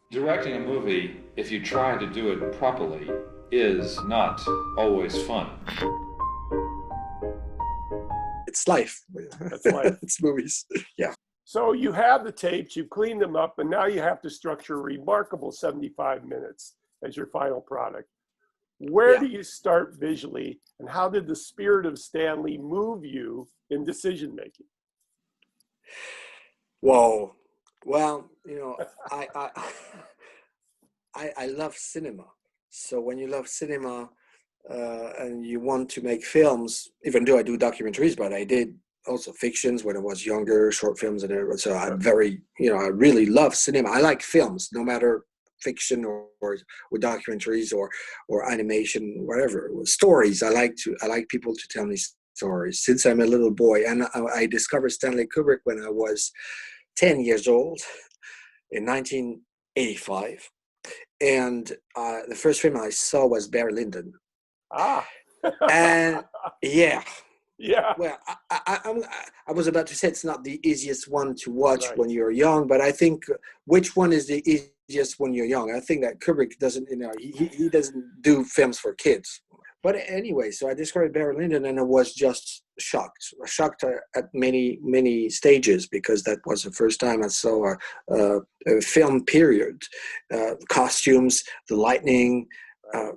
Directing a movie, if you try to do it properly, is not always fun. It's life. That's life. It's movies. Yeah. So you have the tapes, you've cleaned them up, and now you have to structure a remarkable 75 minutes as your final product. Where do you start visually, and how did the spirit of Stanley move you in decision making? Whoa. Well, I love cinema. So when you love cinema and you want to make films, even though I do documentaries, but I did also fictions when I was younger, short films, and everything. So I'm very, I really love cinema. I like films, no matter fiction or documentaries or animation, whatever. Stories. I like people to tell me stories since I'm a little boy. And I discovered Stanley Kubrick when I was 10 years old in 1985. And the first film I saw was Barry Lyndon. And yeah. Well, I was about to say it's not the easiest one to watch when you're young, but I think which one is the easiest when you're young? I think that Kubrick doesn't, he doesn't do films for kids. But anyway, so I discovered Barry Lyndon and I was just shocked at many stages, because that was the first time I saw a film period. Costumes, the lighting,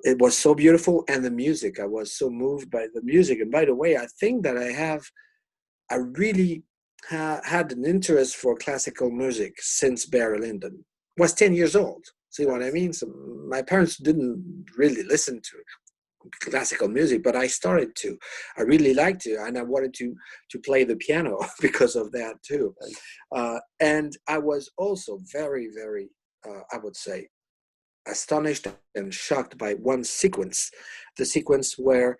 it was so beautiful, and the music. I was so moved by the music. And by the way, I think that I really had an interest for classical music since Barry Lyndon. I was 10 years old. See what I mean? So my parents didn't really listen to classical music, but I started to. I really liked it, and I wanted to play the piano because of that too. And I was also very, very, I would say, astonished and shocked by one sequence, the sequence where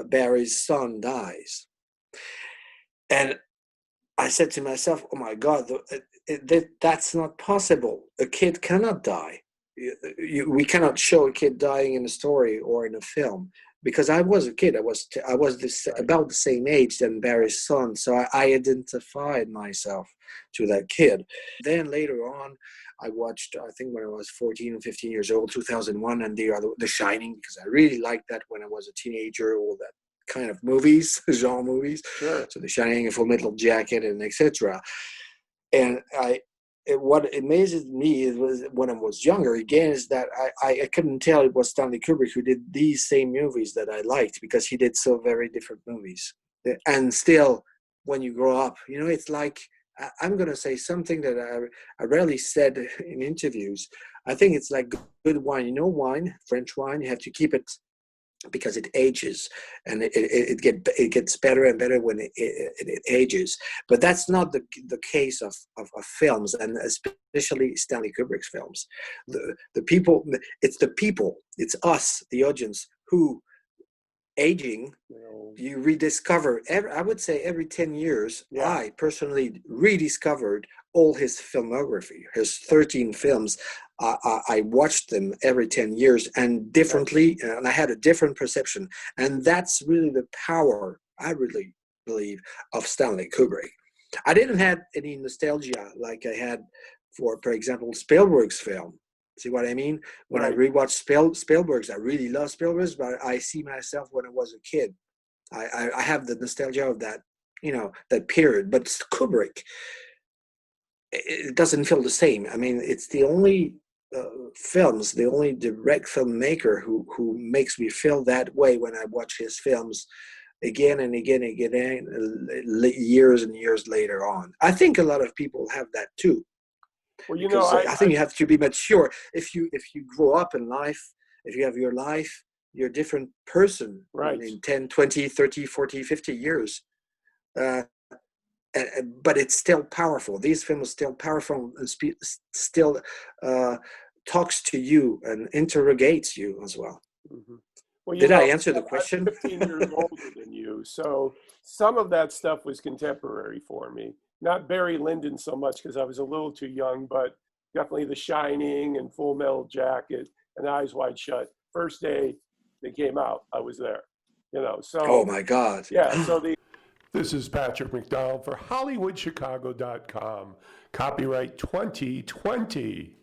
Barry's son dies. And I said to myself, oh my God, that's not possible. A kid cannot die. We cannot show a kid dying in a story or in a film, because I was a kid. I was about the same age than Barry's son, so I identified myself to that kid. Then later on, I watched, I think when I was 14 or 15 years old, 2001, and The Shining, because I really liked that when I was a teenager, all that kind of movies, genre movies. Sure. So The Shining, A Full Metal Jacket, and etc. And what amazes me was when I was younger, again, is that I couldn't tell it was Stanley Kubrick who did these same movies that I liked, because he did so very different movies. And still, when you grow up, it's like, I'm going to say something that I rarely said in interviews. I think it's like good wine. Wine, French wine, you have to keep it because it ages, and it gets better and better when it ages. But that's not the case of films, and especially Stanley Kubrick's films. The people, it's us, the audience, who aging, you rediscover. I would say every 10 years, I personally rediscovered all his filmography, his 13 films. I watched them every 10 years and differently, and I had a different perception. And that's really the power, I really believe, of Stanley Kubrick. I didn't have any nostalgia like I had for example, Spielberg's film. See what I mean? When I rewatch Spielberg's, I really love Spielberg's, but I see myself when I was a kid. I have the nostalgia of that, that period. But Kubrick, it doesn't feel the same. I mean, it's the only the only direct filmmaker who makes me feel that way when I watch his films again and again and again, years and years later on. I think a lot of people have that too. Well, I think you have to be mature. If you grow up in life, if you have your life, you're a different person in 10, 20, 30, 40, 50 years. But it's still powerful. These films are still powerful and still talks to you and interrogates you as well. Mm-hmm. Well, Did I answer the question? I'm 15 years older than you, so some of that stuff was contemporary for me. Not Barry Lyndon so much because I was a little too young, but definitely The Shining and Full Metal Jacket and Eyes Wide Shut. First day they came out, I was there. So. Oh my God. Yeah. So This is Patrick McDonald for HollywoodChicago.com. Copyright 2020.